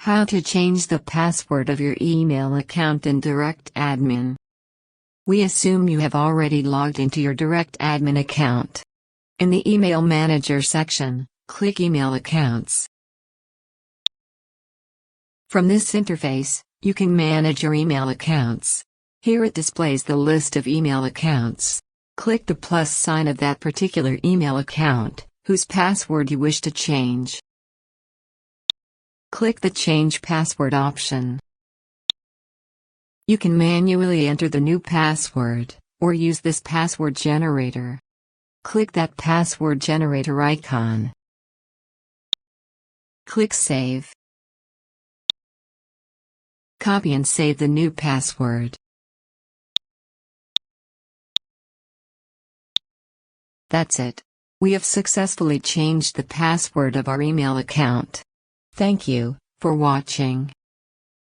How to change the password of your email account in DirectAdmin. We assume you have already logged into your DirectAdmin account. In the Email Manager section, click Email Accounts. From this interface, you can manage your email accounts. Here it displays the list of email accounts. Click the plus sign of that particular email account, whose password you wish to change. Click the Change Password option. You can manually enter the new password, or use this password generator. Click that password generator icon. Click Save. Copy and save the new password. That's it. We have successfully changed the password of our email account. Thank you for watching.